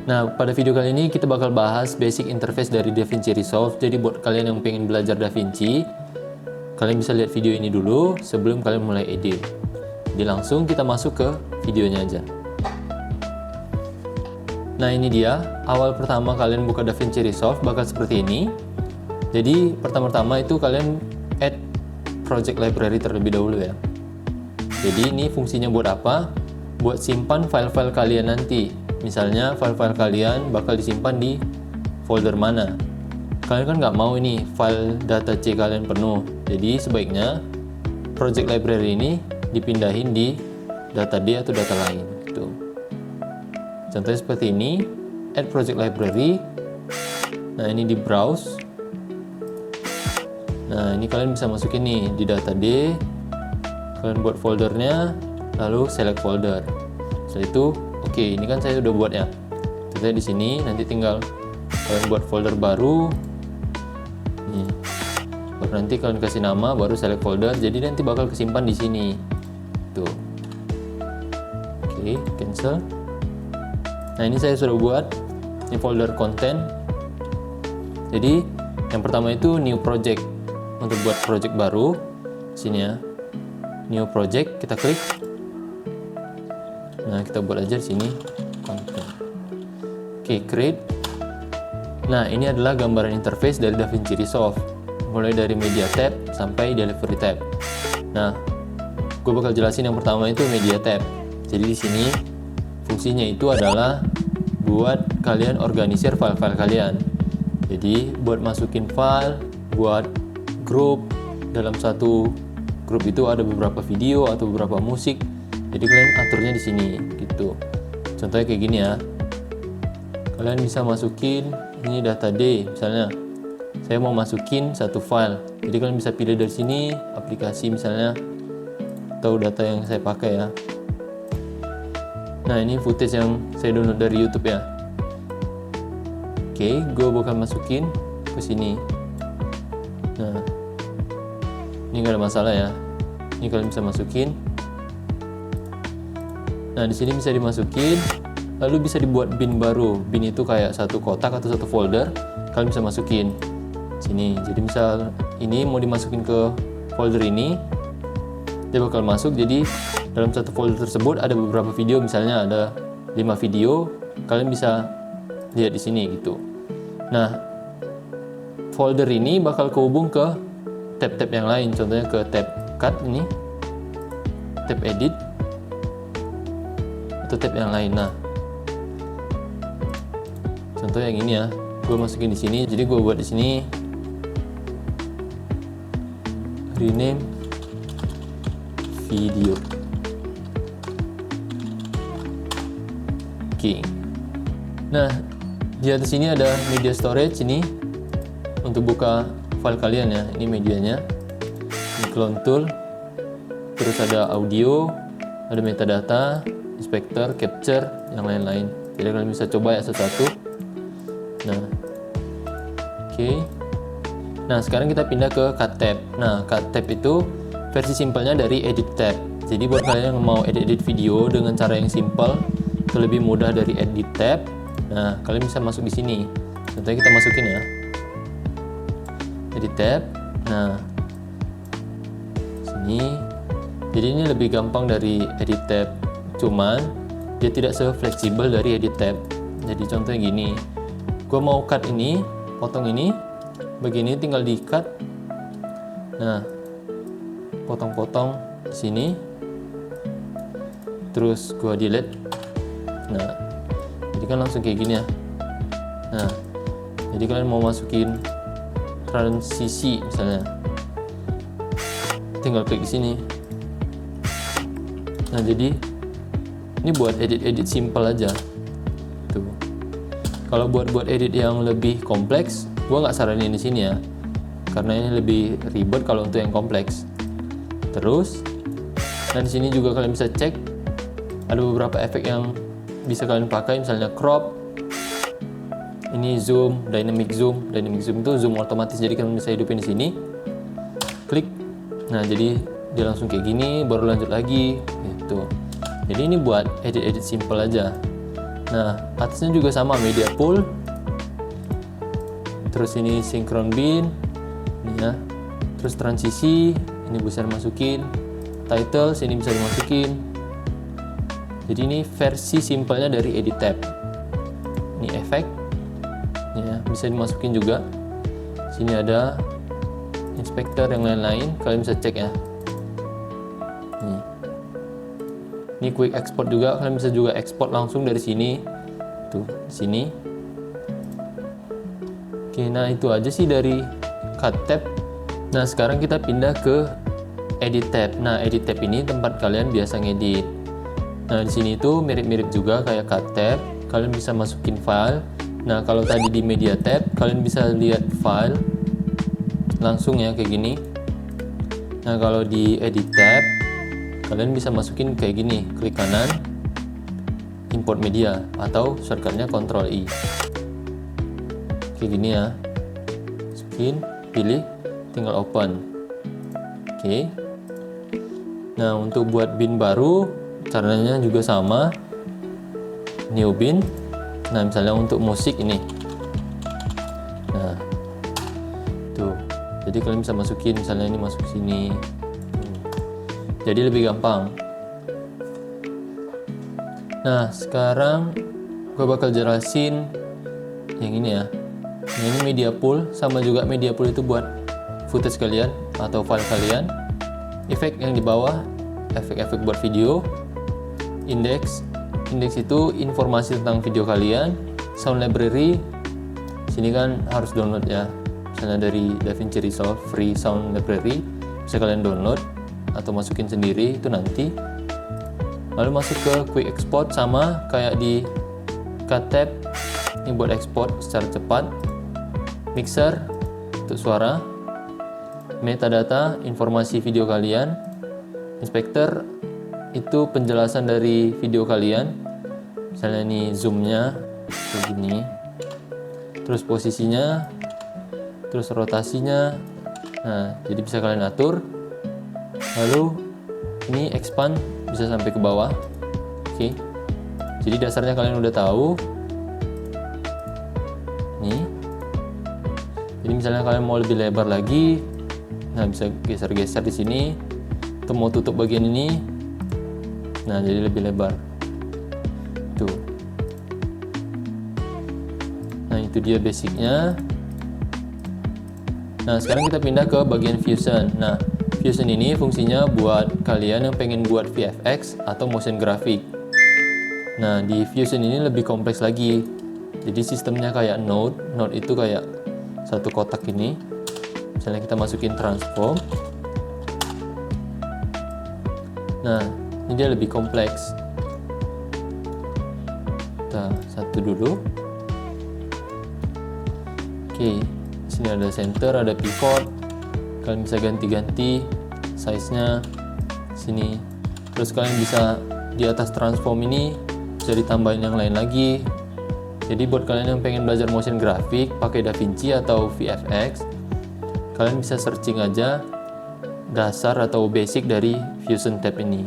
Nah, pada video kali ini kita bakal bahas basic interface dari DaVinci Resolve. Jadi buat kalian yang pengen belajar DaVinci, kalian bisa lihat video ini dulu sebelum kalian mulai edit. Jadi langsung kita masuk ke videonya aja. Nah, ini dia. Awal pertama kalian buka DaVinci Resolve bakal seperti ini. Jadi pertama-tama itu kalian add project library terlebih dahulu ya. Jadi ini fungsinya buat apa? Buat simpan file-file kalian nanti. Misalnya file-file kalian bakal disimpan di folder mana. Kalian kan nggak mau ini file data C kalian penuh. Jadi sebaiknya project library ini dipindahin di data D atau data lain. Gitu. Contohnya seperti ini, add project library. Nah, ini di browse. Nah, ini kalian bisa masukin nih di data D. Kalian buat foldernya, lalu select folder. Setelah itu, oke, ini kan saya udah buat ya. Contohnya di sini, nanti tinggal kalian buat folder baru. Nih, baru nanti kalian kasih nama, baru select folder. Jadi nanti bakal kesimpan di sini. Tuh. Oke, cancel. Nah, ini saya sudah buat. Ini folder content. Jadi yang pertama itu new project. Untuk buat project baru, sini ya. New project, kita klik. Nah, kita buat aja di sini content. Oke, create. Nah, ini adalah gambaran interface dari DaVinci Resolve. Mulai dari media tab sampai delivery tab. Nah, gue bakal jelasin yang pertama itu media tab. Jadi di sini fungsinya itu adalah buat kalian organisir file-file kalian. Jadi buat masukin file, buat grup, dalam satu grup itu ada beberapa video atau beberapa musik. Jadi kalian aturnya di sini gitu. Contohnya kayak gini ya. Kalian bisa masukin ini data D misalnya. Saya mau masukin satu file. Jadi kalian bisa pilih dari sini aplikasi misalnya atau data yang saya pakai ya. Nah, ini footage yang saya download dari YouTube ya. Oke, gue bakal masukin ke sini. Nah, ini nggak ada masalah ya. Ini kalian bisa masukin. Nah, di sini bisa dimasukin. Lalu bisa dibuat bin baru. Bin itu kayak satu kotak atau satu folder. Kalian bisa masukin sini. Jadi misal ini mau dimasukin ke folder ini, dia bakal masuk. Jadi dalam satu folder tersebut ada beberapa video. Misalnya ada 5 video. Kalian bisa lihat di sini gitu. Nah, folder ini bakal kehubung ke tab-tab yang lain. Contohnya ke tab cut ini, tab edit, atau tab yang lain. Nah, contoh yang ini ya, gue masukin di sini. Jadi gue buat di sini rename video. Oke. Nah, di atas sini ada media storage ini untuk buka file kalian ya. Ini medianya. Ini clone tool. Terus ada audio, ada metadata, inspector, capture, yang lain-lain. Jadi kalian bisa coba ya satu-satu. Nah, oke. Nah, sekarang kita pindah ke cut tab. Nah, cut tab itu versi simpelnya dari edit tab. Jadi buat kalian yang mau edit video dengan cara yang simpel, itu lebih mudah dari edit tab. Nah, kalian bisa masuk di sini. Contohnya kita masukin ya. Edit tab. Nah, sini. Jadi ini lebih gampang dari edit tab. Cuman dia tidak se-fleksibel dari edit tab. Jadi contohnya gini. Gue mau cut ini, potong ini, begini tinggal di-cut. Nah, potong-potong di sini. Terus gue delete. Nah, jadi kan langsung kayak gini ya. Nah, jadi kalian mau masukin transisi misalnya, tinggal klik di sini. Nah, jadi ini buat edit-edit simple aja. Tuh. Kalau buat edit yang lebih kompleks, gua nggak saranin di sini ya, karena ini lebih ribet kalau untuk yang kompleks. Terus, nah di sini juga kalian bisa cek ada beberapa efek yang bisa kalian pakai, misalnya crop. Ini zoom, dynamic zoom. Dynamic zoom itu zoom otomatis, jadi kalian bisa hidupin di sini. Klik. Nah, jadi dia langsung kayak gini, baru lanjut lagi gitu. Jadi ini buat edit-edit simple aja. Nah, atasnya juga sama, media pool. Terus ini synchron bin, ini ya. Terus transisi, ini bisa dimasukin. Title, sini bisa dimasukin. Jadi ini versi simpelnya dari edit tab. Ini efek, ya, bisa dimasukin juga. Sini ada inspektor yang lain-lain, kalian bisa cek ya. Ini quick export juga, kalian bisa juga export langsung dari sini. Tuh, sini. Oke, nah itu aja sih dari cut tab. Nah, sekarang kita pindah ke edit tab. Nah, edit tab ini tempat kalian biasa ngedit. Nah, di sini tuh mirip-mirip juga kayak cut tab. Kalian bisa masukin file. Nah, kalau tadi di media tab, kalian bisa lihat file langsung ya kayak gini. Nah, kalau di edit tab, kalian bisa masukin kayak gini, klik kanan, import media, atau shortcutnya Ctrl I. Kayak gini ya, masukin, pilih, tinggal open. Oke. Nah, untuk buat bin baru, caranya juga sama, new bin. Nah, misalnya untuk musik ini. Nah, tuh, jadi kalian bisa masukin, misalnya ini masuk sini. Jadi lebih gampang. Nah, sekarang gue bakal jelasin yang ini ya. Ini media pool, sama juga media pool itu buat footage kalian atau file kalian. Efek yang di bawah, efek-efek buat video. Index itu informasi tentang video kalian. Sound library, sini kan harus download ya. Misalnya dari DaVinci Resolve free sound library, bisa kalian download atau masukin sendiri itu nanti. Lalu masuk ke quick export, sama kayak di cut tab, ini buat export secara cepat. Mixer untuk suara. Metadata, informasi video kalian. Inspector itu penjelasan dari video kalian, misalnya ini zoomnya begini, terus posisinya, terus rotasinya. Nah, jadi bisa kalian atur. Lalu ini expand bisa sampai ke bawah. Oke. Jadi dasarnya kalian udah tahu. Nih. Jadi misalnya kalian mau lebih lebar lagi, nah bisa geser-geser di sini. Atau mau tutup bagian ini. Nah, jadi lebih lebar. Tuh. Nah, itu dia basicnya. Nah, sekarang kita pindah ke bagian Fusion. Nah, Fusion ini fungsinya buat kalian yang pengen buat VFX atau motion graphic. Nah, di Fusion ini lebih kompleks lagi. Jadi sistemnya kayak node. Node itu kayak satu kotak ini. Misalnya kita masukin transform. Nah, ini dia lebih kompleks. Kita satu dulu. Oke, sini ada center, ada pivot. Kalian bisa ganti-ganti size-nya sini. Terus kalian bisa di atas transform ini bisa ditambahin yang lain lagi. Jadi buat kalian yang pengen belajar motion graphic pakai DaVinci atau VFX, kalian bisa searching aja dasar atau basic dari Fusion tab ini.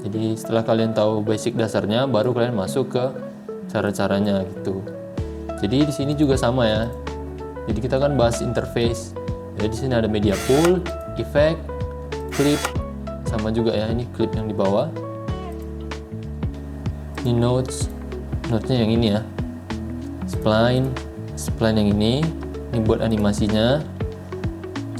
Jadi setelah kalian tahu basic dasarnya, baru kalian masuk ke cara-caranya gitu. Jadi di sini juga sama ya. Jadi kita kan bahas interface. Jadi di sini ada media pool, effect, clip, sama juga ya, ini clip yang di bawah. Ini notesnya yang ini ya. Spline yang ini buat animasinya.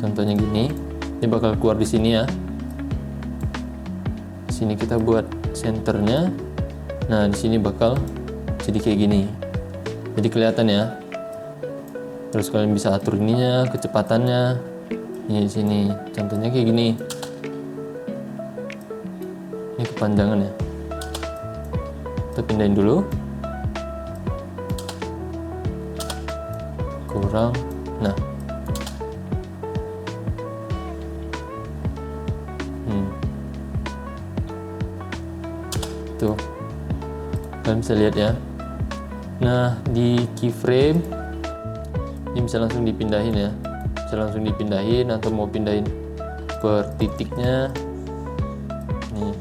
Contohnya gini, ini bakal keluar di sini ya. Di sini kita buat centernya. Nah, di sini bakal jadi kayak gini. Jadi kelihatan ya. Terus kalian bisa atur ininya, kecepatannya. Ini di sini, contohnya kayak gini. Ini kepanjangan ya. Kita pindahin dulu. Kurang. Nah. Tuh. Kalian bisa lihat ya. Nah, di keyframe ini bisa langsung dipindahin ya, bisa langsung dipindahin atau mau pindahin per titiknya nih.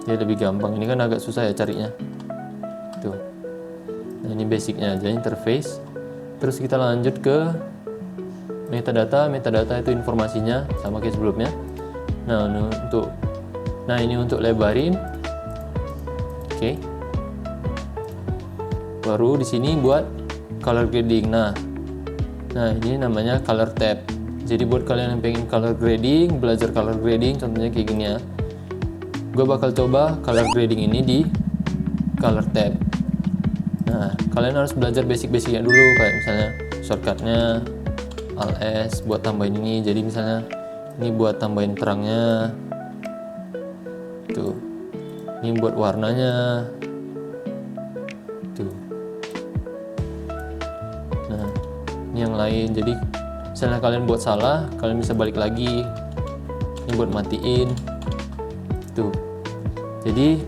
Jadi lebih gampang. Ini kan agak susah ya carinya. Tuh. Nah, ini basicnya aja, interface. Terus kita lanjut ke metadata. Metadata itu informasinya sama kayak sebelumnya. Nah, ini untuk lebarin. Oke. Baru di sini buat color grading. Nah, ini namanya color tab. Jadi buat kalian yang pengen color grading, belajar color grading, contohnya kayak gini ya. Gue bakal coba color grading ini di color tab. Nah, kalian harus belajar basic-basicnya dulu, kayak misalnya shortcutnya Alt S buat tambahin ini. Jadi misalnya ini buat tambahin terangnya, tuh. Ini buat warnanya, tuh. Nah, ini yang lain. Jadi misalnya kalian buat salah, kalian bisa balik lagi. Ini buat matiin, tuh. Jadi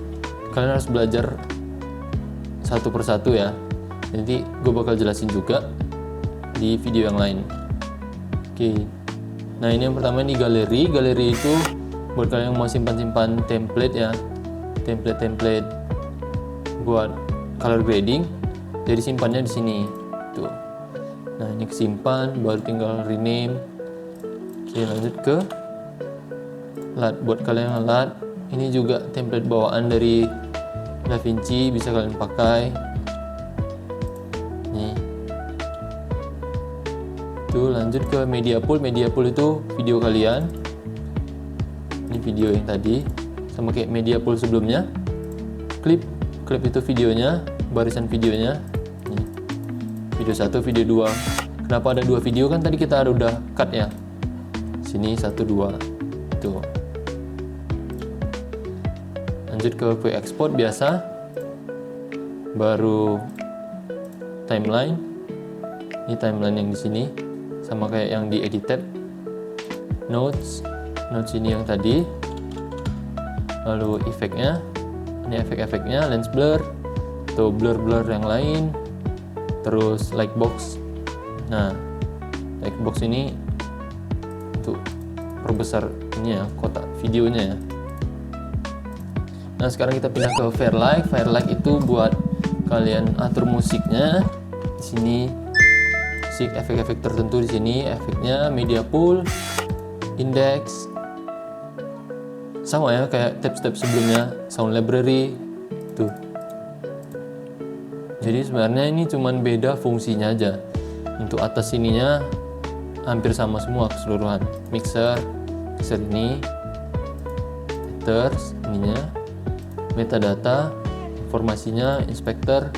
kalian harus belajar satu persatu ya. Nanti gue bakal jelasin juga di video yang lain. Oke. Nah, ini yang pertama, ini galeri. Galeri itu buat kalian yang mau simpan-simpan template ya. Template buat color grading. Jadi simpannya di sini. Tuh. Nah, ini kesimpan, baru tinggal rename. Oke, lanjut ke LUT. Buat kalian yang LUT, ini juga template bawaan dari DaVinci, bisa kalian pakai. Nih. Tuh, lanjut ke media pool. Media pool itu video kalian. Ini video yang tadi, sama kayak media pool sebelumnya. Clip itu videonya, barisan videonya. Nih. Video 1, video 2. Kenapa ada 2 video? Kan tadi kita udah cut ya. Sini 1, 2. Tuh. Lanjut ke quick export biasa. Baru timeline. Ini timeline yang di sini, sama kayak yang di edit tab. Notes ini yang tadi. Lalu efeknya. Ini efek-efeknya, lens blur, atau blur yang lain. Terus lightbox. Nah, lightbox ini untuk perbesar ini ya, kotak videonya ya. Nah, sekarang kita pindah ke Fairlight. Fairlight itu buat kalian atur musiknya. Di sini musik, efek-efek tertentu di sini, efeknya, media pool, index. Sama ya kayak tab-tab sebelumnya, sound library. Tuh. Jadi sebenarnya ini cuman beda fungsinya aja. Untuk atas sininya hampir sama semua keseluruhan. Mixer ini, headers ininya, metadata, informasinya, inspector,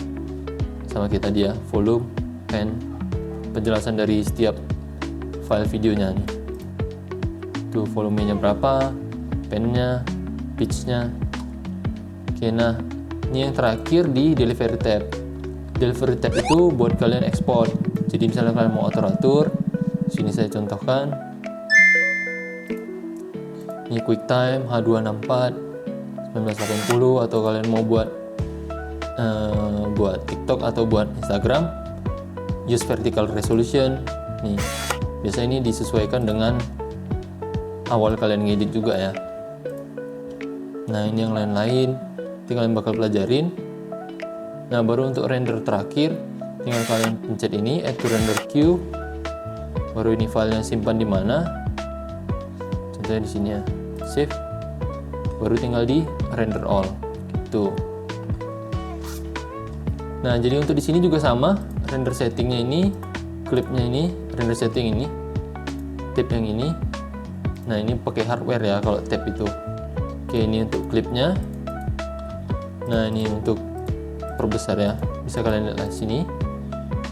sama kita dia, volume, pen, penjelasan dari setiap file videonya nih. Tuh, volumenya berapa, pennya, pitch-nya. Oke, nah ini yang terakhir di delivery tab. Delivery tab itu buat kalian ekspor. Jadi misalnya kalian mau atur-atur, sini saya contohkan. Ini QuickTime H264 1980, atau kalian mau buat TikTok atau buat Instagram, use vertical resolution. Nih, biasanya ini disesuaikan dengan awal kalian ngedit juga ya. Nah, ini yang lain-lain nanti kalian bakal pelajarin. Nah, baru untuk render terakhir, tinggal kalian pencet ini, add to render queue. Baru ini filenya simpan di mana? Contohnya di sini ya, save. Baru tinggal di render all. Gitu. Nah, jadi untuk di sini juga sama, render settingnya ini, klipnya ini, render setting ini, tab yang ini. Nah, ini pakai hardware ya kalau tab itu. Oke, ini untuk klipnya. Nah, ini untuk perbesar ya, bisa kalian lihat di sini.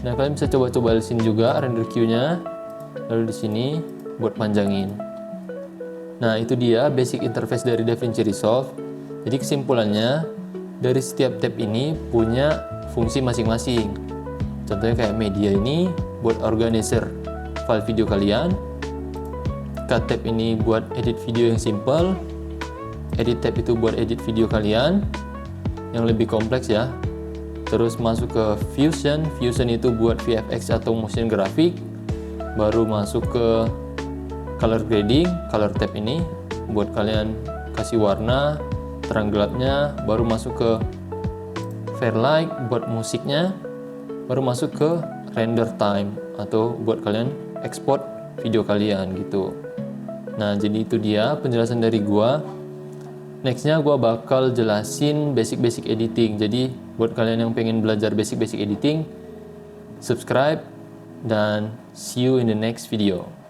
Nah, kalian bisa coba-coba di sini juga render queue-nya. Lalu di sini buat panjangin. Nah, itu dia basic interface dari DaVinci Resolve. Jadi kesimpulannya, dari setiap tab ini punya fungsi masing-masing. Contohnya kayak media ini buat organizer file video kalian. Cut tab ini buat edit video yang simple. Edit tab itu buat edit video kalian yang lebih kompleks ya. Terus masuk ke Fusion. Fusion itu buat VFX atau motion graphic. Baru masuk ke color grading. Color tab ini buat kalian kasih warna, terang gelapnya, baru masuk ke Fairlight buat musiknya, baru masuk ke render time atau buat kalian export video kalian gitu. Nah, jadi itu dia penjelasan dari gua. Nextnya gua bakal jelasin basic-basic editing. Jadi buat kalian yang pengen belajar basic-basic editing, subscribe dan see you in the next video.